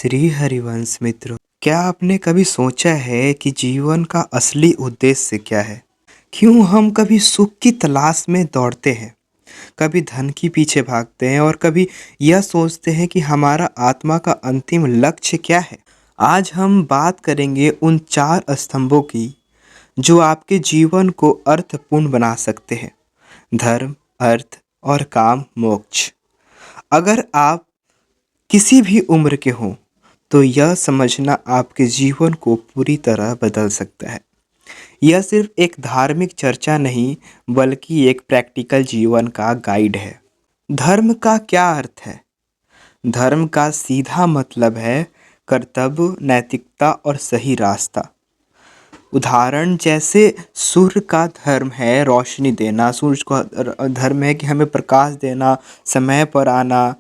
श्री हरिवंश मित्रों, क्या आपने कभी सोचा है कि जीवन का असली उद्देश्य क्या है? क्यों हम कभी सुख की तलाश में दौड़ते हैं, कभी धन के पीछे भागते हैं और कभी यह सोचते हैं कि हमारा आत्मा का अंतिम लक्ष्य क्या है? आज हम बात करेंगे उन चार स्तंभों की जो आपके जीवन को अर्थपूर्ण बना सकते हैं। धर्म, अर्थ और काम, मोक्ष। अगर आप किसी भी उम्र के हों तो यह समझना आपके जीवन को पूरी तरह बदल सकता है। यह सिर्फ एक धार्मिक चर्चा नहीं, बल्कि एक प्रैक्टिकल जीवन का गाइड है। धर्म का क्या अर्थ है? धर्म का सीधा मतलब है कर्तव्य, नैतिकता और सही रास्ता। उदाहरण जैसे सूर्य का धर्म है रोशनी देना, सूरज का धर्म है कि हमें प्रकाश देना, समय पर आना।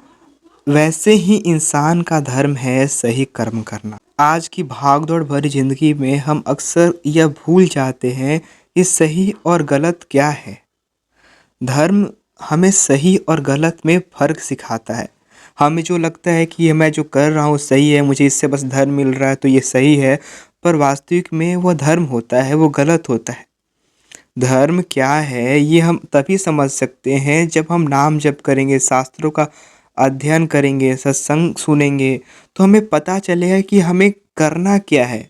वैसे ही इंसान का धर्म है सही कर्म करना। आज की भागदौड़ भरी जिंदगी में हम अक्सर यह भूल जाते हैं कि सही और गलत क्या है। धर्म हमें सही और गलत में फ़र्क सिखाता है। हमें जो लगता है कि ये मैं जो कर रहा हूँ सही है, मुझे इससे बस धन मिल रहा है तो ये सही है, पर वास्तविक में वो धर्म होता है, वो गलत होता है। धर्म क्या है ये हम तभी समझ सकते हैं जब हम नाम जप करेंगे, शास्त्रों का अध्ययन करेंगे, सत्संग सुनेंगे, तो हमें पता चलेगा कि हमें करना क्या है।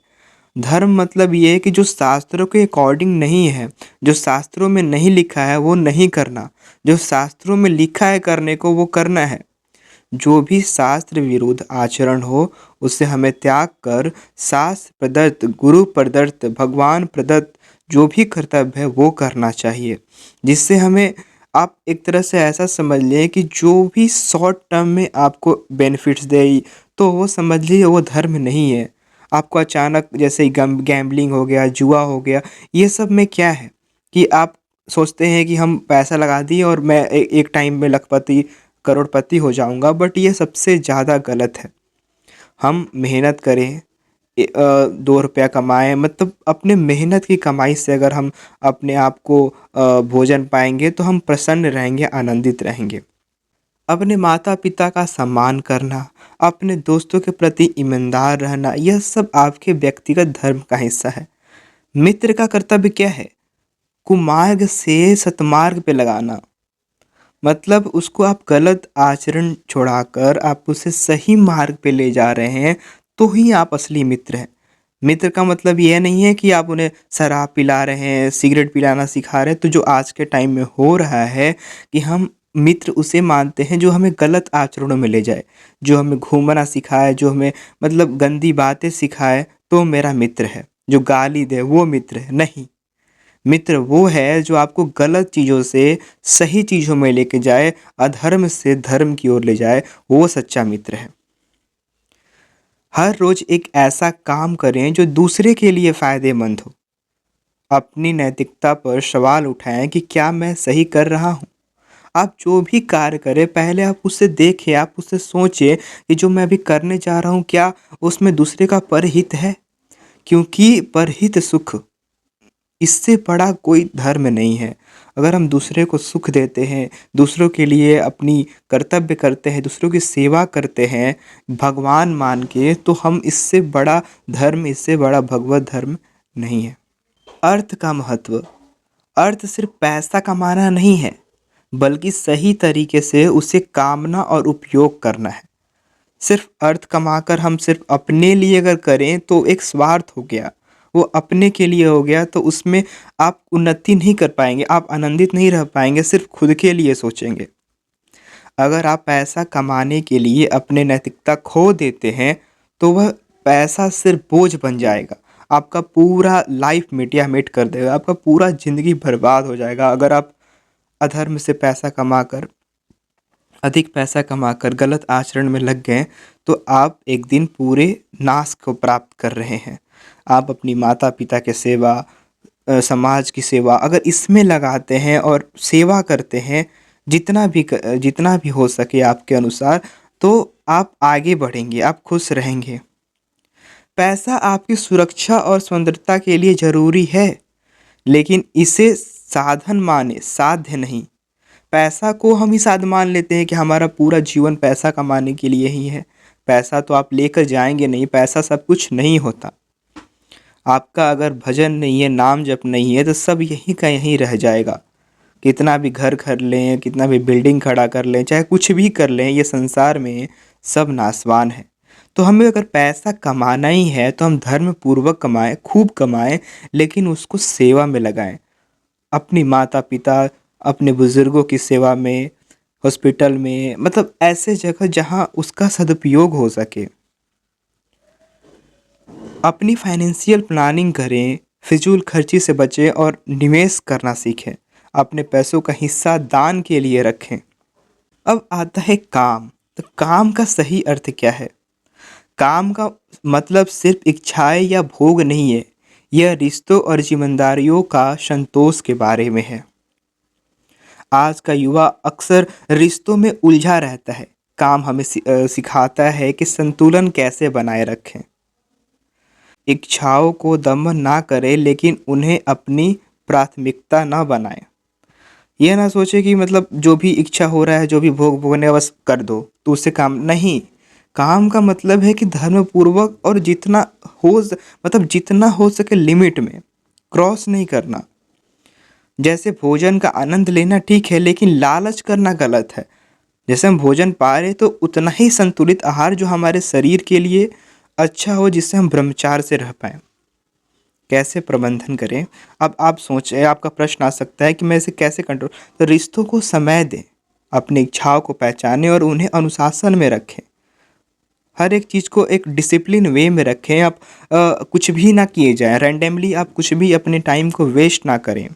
धर्म मतलब ये है कि जो शास्त्रों के अकॉर्डिंग नहीं है, जो शास्त्रों में नहीं लिखा है वो नहीं करना, जो शास्त्रों में लिखा है करने को वो करना है। जो भी शास्त्र विरुद्ध आचरण हो उसे हमें त्याग कर शास्त्र प्रदत्त, गुरु प्रदत्त, भगवान प्रदत्त जो भी कर्तव्य है वो करना चाहिए। जिससे हमें आप एक तरह से ऐसा समझ लें कि जो भी शॉर्ट टर्म में आपको बेनिफिट्स दे तो वो समझ लीजिए वो धर्म नहीं है। आपको अचानक जैसे गैम्बलिंग हो गया, जुआ हो गया, ये सब में क्या है कि आप सोचते हैं कि हम पैसा लगा दिए और मैं एक टाइम में लखपति करोड़पति हो जाऊंगा, बट ये सबसे ज़्यादा गलत है। हम मेहनत करें, 2 रुपया कमाएं, मतलब अपने मेहनत की कमाई से अगर हम अपने आप को भोजन पाएंगे तो हम प्रसन्न रहेंगे, आनंदित रहेंगे। अपने माता पिता का सम्मान करना, अपने दोस्तों के प्रति ईमानदार रहना, यह सब आपके व्यक्तिगत धर्म का हिस्सा है। मित्र का कर्तव्य क्या है? कुमार्ग से सतमार्ग पे लगाना। मतलब उसको आप गलत आचरण छुड़ाकर आप उसे सही मार्ग पे ले जा रहे हैं, तो ही आप असली मित्र हैं। मित्र का मतलब ये नहीं है कि आप उन्हें शराब पिला रहे हैं, सिगरेट पिलाना सिखा रहे हैं। तो जो आज के टाइम में हो रहा है कि हम मित्र उसे मानते हैं जो हमें गलत आचरणों में ले जाए, जो हमें घूमना सिखाए, जो हमें मतलब गंदी बातें सिखाए, तो मेरा मित्र है। जो गाली दे वो मित्र है नहीं। मित्र वो है जो आपको गलत चीज़ों से सही चीज़ों में लेके जाए, अधर्म से धर्म की ओर ले जाए, वो सच्चा मित्र है। हर रोज एक ऐसा काम करें जो दूसरे के लिए फायदेमंद हो। अपनी नैतिकता पर सवाल उठाएं कि क्या मैं सही कर रहा हूँ। आप जो भी कार्य करें पहले आप उससे देखें, आप उससे सोचें कि जो मैं अभी करने जा रहा हूँ क्या उसमें दूसरे का परहित है। क्योंकि परहित सुख, इससे बड़ा कोई धर्म नहीं है। अगर हम दूसरे को सुख देते हैं, दूसरों के लिए अपनी कर्तव्य करते हैं, दूसरों की सेवा करते हैं भगवान मान के, तो हम इससे बड़ा धर्म, इससे बड़ा भगवत धर्म नहीं है। अर्थ का महत्व। अर्थ सिर्फ पैसा कमाना नहीं है, बल्कि सही तरीके से उसे कामना और उपयोग करना है। सिर्फ अर्थ कमाकर हम सिर्फ अपने लिए अगर करें तो एक स्वार्थ हो गया, वो अपने के लिए हो गया, तो उसमें आप उन्नति नहीं कर पाएंगे, आप आनंदित नहीं रह पाएंगे, सिर्फ खुद के लिए सोचेंगे। अगर आप पैसा कमाने के लिए अपने नैतिकता खो देते हैं तो वह पैसा सिर्फ बोझ बन जाएगा, आपका पूरा लाइफ मिटिया मिट कर देगा, आपका पूरा ज़िंदगी बर्बाद हो जाएगा। अगर आप अधर्म से पैसा कमाकर, अधिक पैसा कमाकर गलत आचरण में लग गए तो आप एक दिन पूरे नाश को प्राप्त कर रहे हैं। आप अपनी माता पिता की सेवा, समाज की सेवा अगर इसमें लगाते हैं और सेवा करते हैं, जितना भी हो सके आपके अनुसार, तो आप आगे बढ़ेंगे, आप खुश रहेंगे। पैसा आपकी सुरक्षा और सुंदरता के लिए ज़रूरी है, लेकिन इसे साधन माने, साध्य नहीं। पैसा को हम ही साध मान लेते हैं कि हमारा पूरा जीवन पैसा कमाने के लिए ही है। पैसा तो आप लेकर जाएंगे नहीं, पैसा सब कुछ नहीं होता। आपका अगर भजन नहीं है, नाम जप नहीं है, तो सब यहीं का यहीं रह जाएगा। कितना भी घर कर लें, कितना भी बिल्डिंग खड़ा कर लें, चाहे कुछ भी कर लें, ये संसार में सब नासवान है। तो हमें अगर पैसा कमाना ही है तो हम धर्म पूर्वक कमाएं, खूब कमाएं, लेकिन उसको सेवा में लगाएं। अपनी माता पिता, अपने बुजुर्गों की सेवा में, हॉस्पिटल में, मतलब ऐसे जगह जहां उसका सदुपयोग हो सके। अपनी फाइनेंशियल प्लानिंग करें, फिजूल खर्ची से बचें और निवेश करना सीखें। अपने पैसों का हिस्सा दान के लिए रखें। अब आता है काम। तो काम का सही अर्थ क्या है? काम का मतलब सिर्फ इच्छाएं या भोग नहीं है। यह रिश्तों और जिम्मेदारियों का संतोष के बारे में है। आज का युवा अक्सर रिश्तों में उलझा रहता है। काम हमें सिखाता है कि संतुलन कैसे बनाए रखें। इच्छाओं को दमन ना करें, लेकिन उन्हें अपनी प्राथमिकता ना बनाएं। यह ना सोचे कि मतलब जो भी इच्छा हो रहा है, जो भी भोग भोगने है, बस कर दो तो उससे काम नहीं। काम का मतलब है कि धर्म पूर्वक और मतलब जितना हो सके लिमिट में, क्रॉस नहीं करना। जैसे भोजन का आनंद लेना ठीक है, लेकिन लालच करना गलत है। जैसे हम भोजन पा रहे तो उतना ही संतुलित आहार जो हमारे शरीर के लिए अच्छा हो, जिससे हम ब्रह्मचार्य से रह पाएँ। कैसे प्रबंधन करें? अब आप सोचें, आपका प्रश्न आ सकता है कि मैं इसे कैसे कंट्रोल। तो रिश्तों को समय दें, अपनी इच्छाओं को पहचानें और उन्हें अनुशासन में रखें। हर एक चीज़ को एक डिसिप्लिन वे में रखें। आप कुछ भी ना किए जाएं, रैंडमली आप कुछ भी अपने टाइम को वेस्ट ना करें।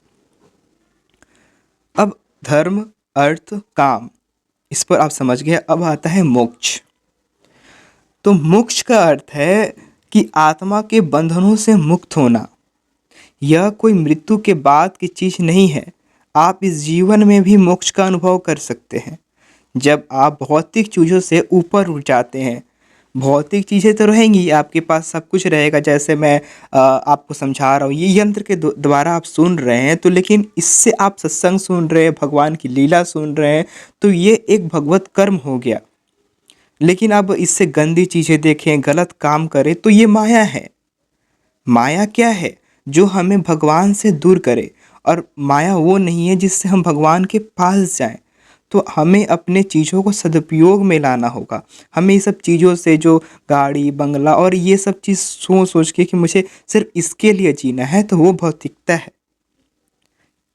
अब धर्म, अर्थ, काम, इस पर आप समझ गए। अब आता है मोक्ष। तो मोक्ष का अर्थ है कि आत्मा के बंधनों से मुक्त होना। यह कोई मृत्यु के बाद की चीज़ नहीं है। आप इस जीवन में भी मोक्ष का अनुभव कर सकते हैं। जब आप भौतिक चीज़ों से ऊपर उठ जाते हैं। भौतिक चीज़ें तो रहेंगी, आपके पास सब कुछ रहेगा। जैसे मैं आपको समझा रहा हूँ, ये यंत्र के द्वारा आप सुन रहे हैं, तो लेकिन इससे आप सत्संग सुन रहे हैं, भगवान की लीला सुन रहे हैं, तो ये एक भगवत कर्म हो गया। लेकिन अब इससे गंदी चीज़ें देखें, गलत काम करें, तो ये माया है। माया क्या है? जो हमें भगवान से दूर करे। और माया वो नहीं है जिससे हम भगवान के पास जाएं। तो हमें अपने चीज़ों को सदुपयोग में लाना होगा। हमें ये सब चीज़ों से, जो गाड़ी बंगला और ये सब चीज़ सोच सोच के कि मुझे सिर्फ इसके लिए जीना है, तो वो भौतिकता है।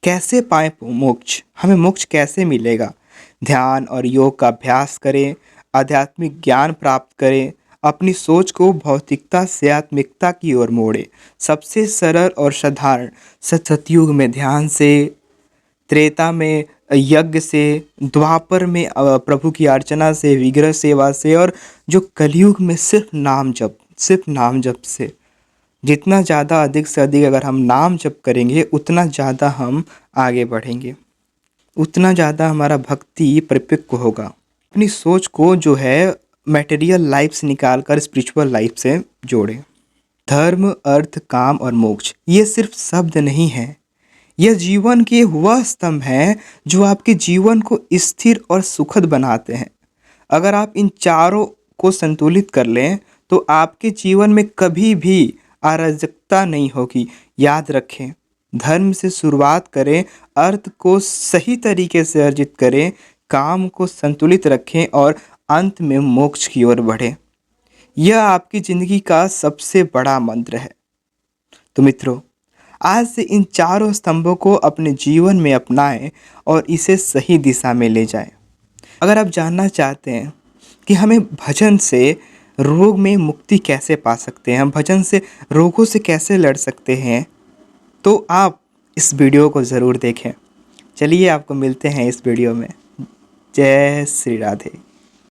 कैसे पाए मोक्ष? हमें मोक्ष कैसे मिलेगा? ध्यान और योग का अभ्यास करें, आध्यात्मिक ज्ञान प्राप्त करें, अपनी सोच को भौतिकता से आत्मिकता की ओर मोड़े। सबसे सरल और साधारण, सतयुग में ध्यान से, त्रेता में यज्ञ से, द्वापर में प्रभु की अर्चना से, विग्रह सेवा से, और जो कलयुग में सिर्फ नाम जप से। जितना ज़्यादा अधिक से अधिक अगर हम नाम जप करेंगे, उतना ज़्यादा हम आगे बढ़ेंगे, उतना ज़्यादा हमारा भक्ति परिपक्व होगा। अपनी सोच को जो है मटेरियल लाइफ से निकाल कर स्पिरिचुअल लाइफ से जोड़ें। धर्म, अर्थ, काम और मोक्ष ये सिर्फ शब्द नहीं है। यह जीवन के वह स्तंभ हैं जो आपके जीवन को स्थिर और सुखद बनाते हैं। अगर आप इन चारों को संतुलित कर लें, तो आपके जीवन में कभी भी अराजकता नहीं होगी। याद रखें, धर्म से शुरुआत करें, अर्थ को सही तरीके से अर्जित करें, काम को संतुलित रखें और अंत में मोक्ष की ओर बढ़ें। यह आपकी ज़िंदगी का सबसे बड़ा मंत्र है। तो मित्रों, आज से इन चारों स्तंभों को अपने जीवन में अपनाएं और इसे सही दिशा में ले जाएं। अगर आप जानना चाहते हैं कि हमें भजन से रोग में मुक्ति कैसे पा सकते हैं, हम भजन से रोगों से कैसे लड़ सकते हैं, तो आप इस वीडियो को ज़रूर देखें। चलिए, आपको मिलते हैं इस वीडियो में। जय श्री राधे।